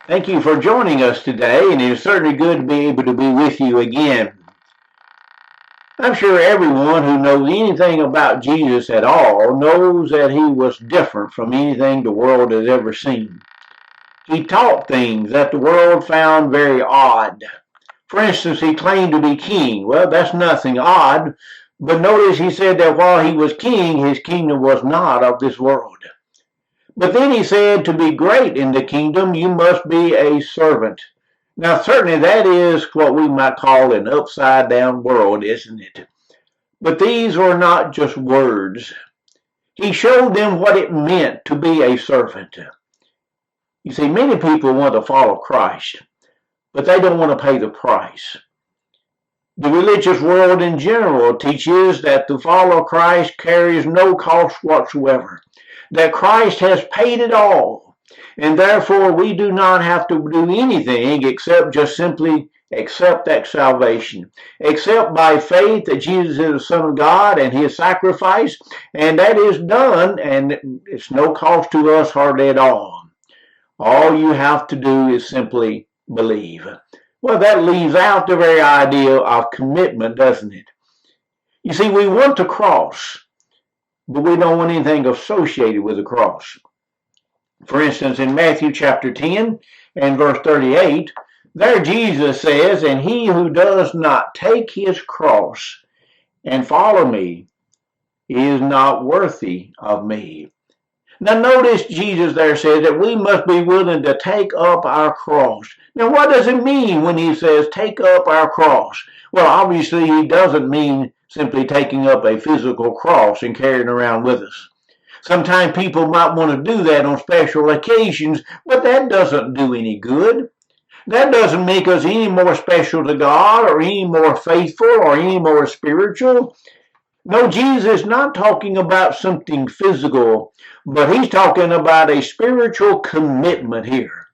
Thank you for joining us today, and it's certainly good to be able to be with you again. I'm sure everyone who knows anything about Jesus at all knows that he was different from anything the world has ever seen. He taught things that the world found very odd. For instance, he claimed to be king. Well, that's nothing odd, but notice he said that while he was king, his kingdom was not of this world. But then he said, to be great in the kingdom, you must be a servant. Now, certainly that is what we might call an upside down world, isn't it? But these were not just words. He showed them what it meant to be a servant. You see, many people want to follow Christ, but they don't want to pay the price. The religious world in general teaches that to follow Christ carries no cost whatsoever, that Christ has paid it all, and therefore we do not have to do anything except just simply accept that salvation, accept by faith that Jesus is the Son of God and his sacrifice, and that is done, and it's no cost to us hardly at all. All you have to do is simply believe. Well, that leaves out the very idea of commitment, doesn't it? You see, we want the cross, but we don't want anything associated with the cross. For instance, in Matthew chapter 10 and verse 38, there Jesus says, and he who does not take his cross and follow me is not worthy of me. Now notice Jesus there says that we must be willing to take up our cross. Now what does it mean when he says take up our cross? Well, obviously he doesn't mean simply taking up a physical cross and carrying it around with us. Sometimes people might want to do that on special occasions, but that doesn't do any good. That doesn't make us any more special to God or any more faithful or any more spiritual. No, Jesus is not talking about something physical, but he's talking about a spiritual commitment here.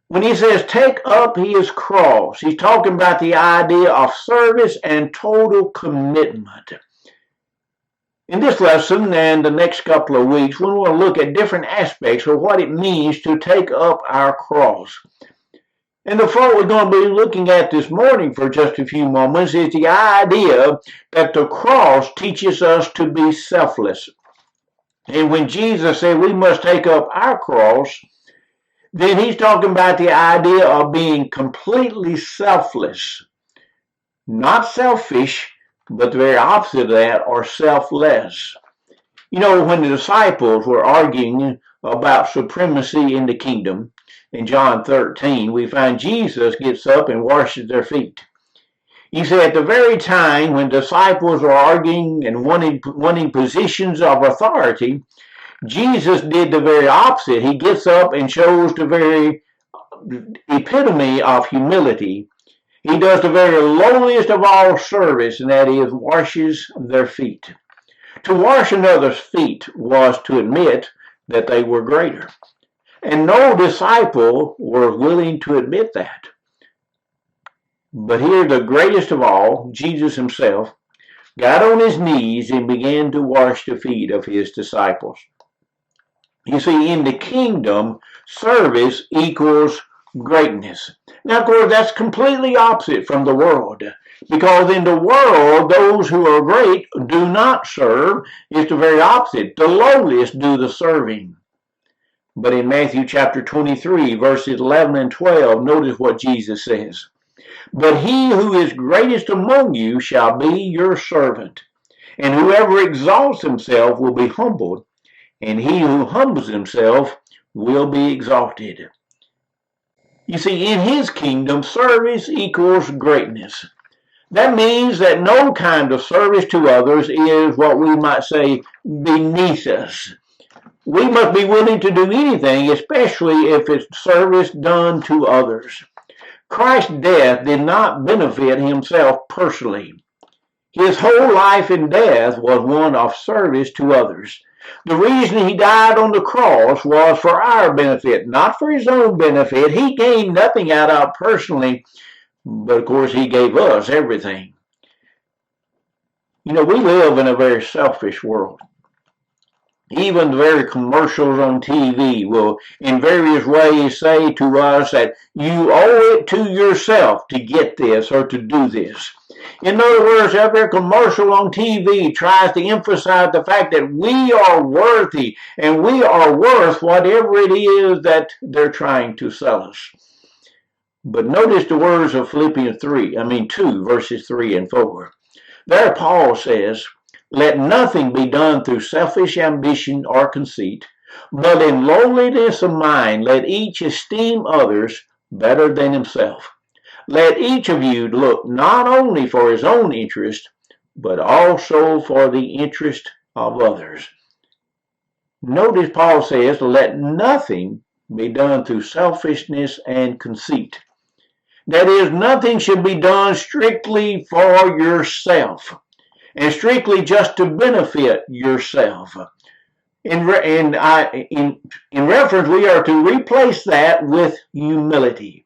When he says take up his cross, he's talking about the idea of service and total commitment. In this lesson and the next couple of weeks, we want to look at different aspects of what it means to take up our cross. And the thought we're going to be looking at this morning for just a few moments is the idea that the cross teaches us to be selfless. And when Jesus said we must take up our cross, then he's talking about the idea of being completely selfless. Not selfish, but the very opposite of that, or selfless. You know, when the disciples were arguing about supremacy in the kingdom, in John 13, we find Jesus gets up and washes their feet. You see, at the very time when disciples are arguing and wanting positions of authority, Jesus did the very opposite. He gets up and shows the very epitome of humility. He does the very lowliest of all service, and that is washes their feet. To wash another's feet was to admit that they were greater. And no disciple was willing to admit that. But here, the greatest of all, Jesus himself, got on his knees and began to wash the feet of his disciples. You see, in the kingdom, service equals greatness. Now, of course, that's completely opposite from the world. Because in the world, those who are great do not serve. It's the very opposite. The lowliest do the serving. But in Matthew chapter 23, verses 11 and 12, notice what Jesus says. But he who is greatest among you shall be your servant. And whoever exalts himself will be humbled, and he who humbles himself will be exalted. You see, in his kingdom, service equals greatness. That means that no kind of service to others is what we might say beneath us. We must be willing to do anything, especially if it's service done to others. Christ's death did not benefit himself personally. His whole life and death was one of service to others. The reason he died on the cross was for our benefit, not for his own benefit. He gained nothing out of it personally, but of course he gave us everything. You know, we live in a very selfish world. Even the very commercials on TV will in various ways say to us that you owe it to yourself to get this or to do this. In other words, every commercial on TV tries to emphasize the fact that we are worthy and we are worth whatever it is that they're trying to sell us. But notice the words of Philippians 2, verses 3 and 4. There Paul says, let nothing be done through selfish ambition or conceit, but in lowliness of mind let each esteem others better than himself. Let each of you look not only for his own interest, but also for the interest of others. Notice Paul says, let nothing be done through selfishness and conceit. That is, nothing should be done strictly for yourself and strictly just to benefit yourself. In reference, we are to replace that with humility.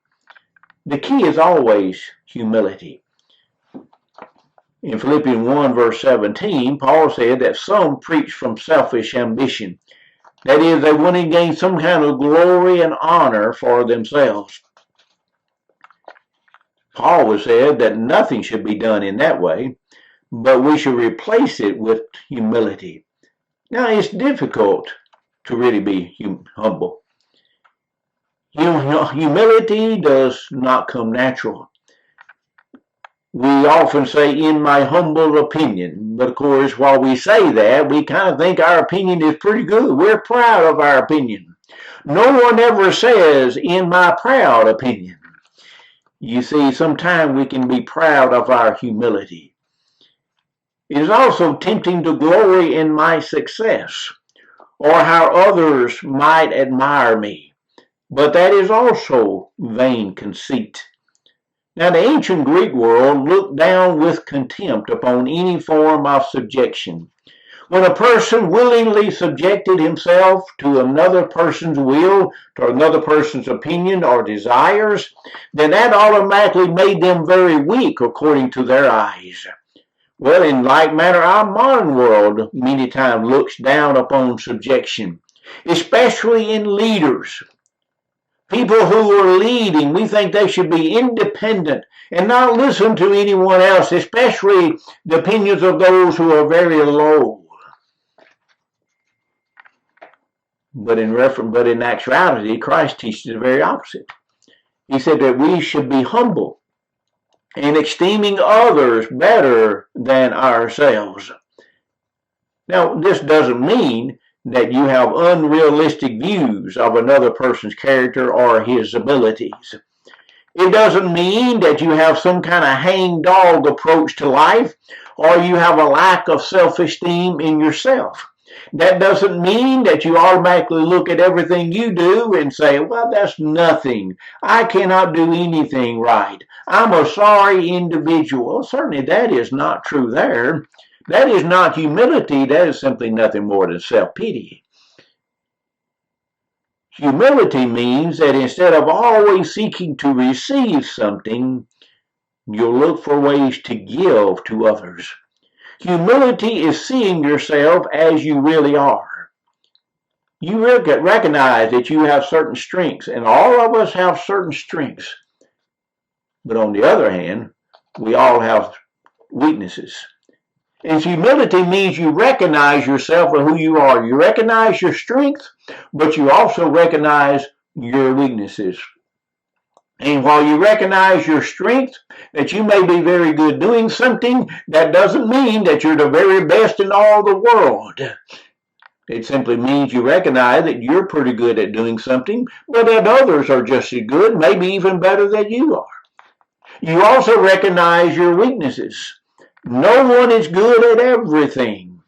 The key is always humility. In Philippians 1, verse 17, Paul said that some preach from selfish ambition. That is, they want to gain some kind of glory and honor for themselves. Paul has said that nothing should be done in that way, but we should replace it with humility. Now, it's difficult to really be humble. Humility does not come natural. We often say, in my humble opinion, but of course, while we say that, we kind of think our opinion is pretty good. We're proud of our opinion. No one ever says, in my proud opinion. You see, sometimes we can be proud of our humility. It is also tempting to glory in my success or how others might admire me, but that is also vain conceit. Now, the ancient Greek world looked down with contempt upon any form of subjection. When a person willingly subjected himself to another person's will, to another person's opinion or desires, then that automatically made them very weak according to their eyes. Well, in like manner, our modern world many times looks down upon subjection, especially in leaders. People who are leading, we think they should be independent and not listen to anyone else, especially the opinions of those who are very low. But in actuality, Christ teaches the very opposite. He said that we should be humble and esteeming others better than ourselves. Now, this doesn't mean that you have unrealistic views of another person's character or his abilities. It doesn't mean that you have some kind of hang-dog approach to life or you have a lack of self-esteem in yourself. That doesn't mean that you automatically look at everything you do and say, well, that's nothing. I cannot do anything right. I'm a sorry individual. Well, certainly that is not true there. That is not humility. That is simply nothing more than self-pity. Humility means that instead of always seeking to receive something, you'll look for ways to give to others. Humility is seeing yourself as you really are. You recognize that you have certain strengths, and all of us have certain strengths. But on the other hand, we all have weaknesses. And humility means you recognize yourself for who you are. You recognize your strengths, but you also recognize your weaknesses. And while you recognize your strength, that you may be very good doing something, that doesn't mean that you're the very best in all the world. It simply means you recognize that you're pretty good at doing something, but that others are just as good, maybe even better than you are. You also recognize your weaknesses. No one is good at everything.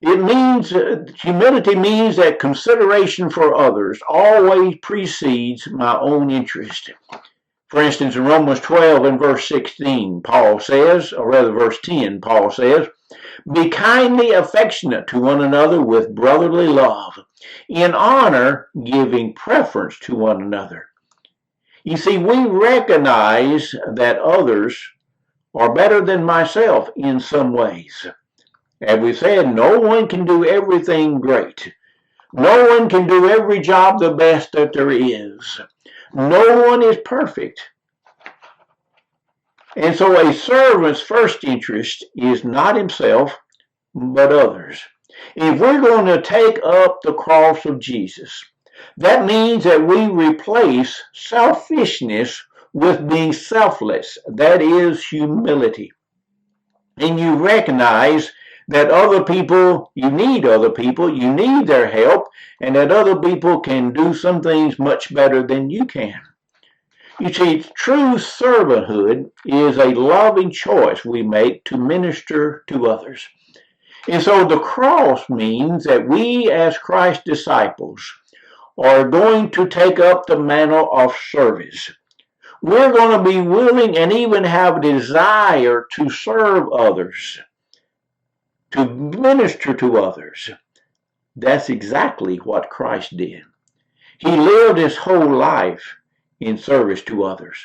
It means, humility means that consideration for others always precedes my own interest. For instance, in Romans 12 and verse 16, Paul says, or rather verse 10, Paul says, be kindly affectionate to one another with brotherly love, in honor giving preference to one another. You see, we recognize that others are better than myself in some ways. As we said, no one can do everything great. No one can do every job the best that there is. No one is perfect. And so a servant's first interest is not himself, but others. If we're going to take up the cross of Jesus, that means that we replace selfishness with being selfless. That is humility. And you recognize that other people, you need their help, and that other people can do some things much better than you can. You see, true servanthood is a loving choice we make to minister to others. And so the cross means that we as Christ's disciples are going to take up the mantle of service. We're going to be willing and even have a desire to serve others, to minister to others. That's exactly what Christ did. He lived his whole life in service to others.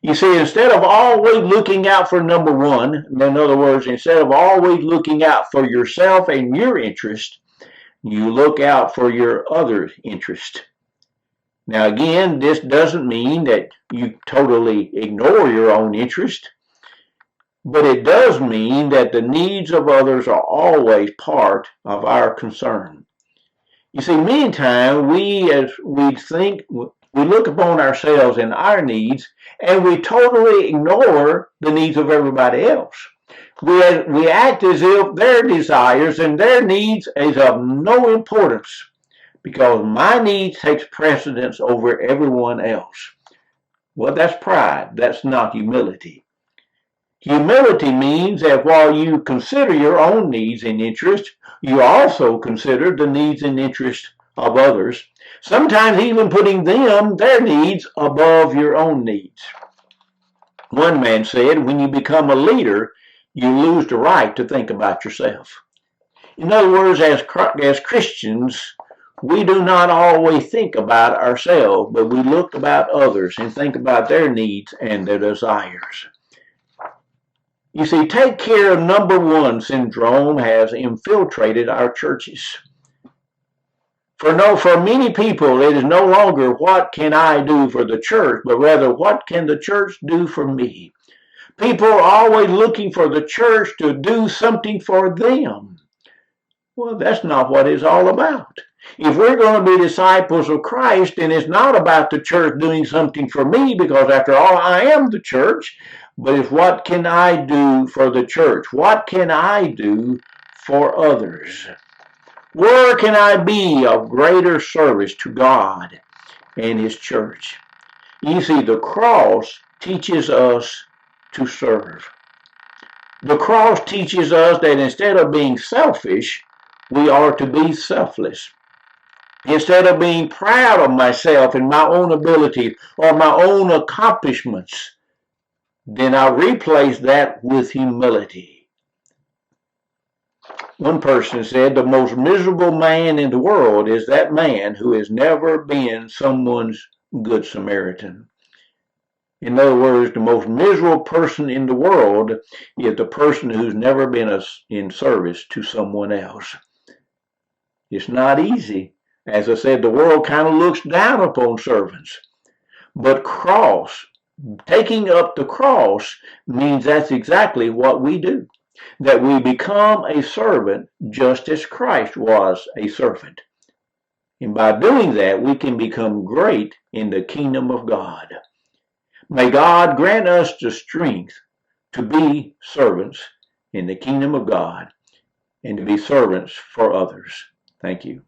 You see, instead of always looking out for number one, in other words, instead of always looking out for yourself and your interest, you look out for your other interest. Now, again, this doesn't mean that you totally ignore your own interest, but it does mean that the needs of others are always part of our concern. You see, many times we look upon ourselves and our needs, and we totally ignore the needs of everybody else. We act as if their desires and their needs is of no importance, because my needs takes precedence over everyone else. Well, that's pride. That's not humility. Humility means that while you consider your own needs and interests, you also consider the needs and interests of others, sometimes even putting their needs above your own needs. One man said, when you become a leader, you lose the right to think about yourself. In other words, as Christians, we do not always think about ourselves, but we look about others and think about their needs and their desires. You see, take care of number one syndrome has infiltrated our churches. For many people, it is no longer what can I do for the church, but rather what can the church do for me? People are always looking for the church to do something for them. Well, that's not what it's all about. If we're going to be disciples of Christ, then it's not about the church doing something for me, because after all, I am the church, but it's what can I do for the church? What can I do for others? Where can I be of greater service to God and His church? You see, the cross teaches us to serve. The cross teaches us that instead of being selfish, we are to be selfless. Instead of being proud of myself and my own ability or my own accomplishments, then I replace that with humility. One person said, the most miserable man in the world is that man who has never been someone's good Samaritan. In other words, the most miserable person in the world is the person who's never been in service to someone else. It's not easy. As I said, the world kind of looks down upon servants. But taking up the cross means that's exactly what we do. That we become a servant just as Christ was a servant. And by doing that, we can become great in the kingdom of God. May God grant us the strength to be servants in the kingdom of God and to be servants for others. Thank you.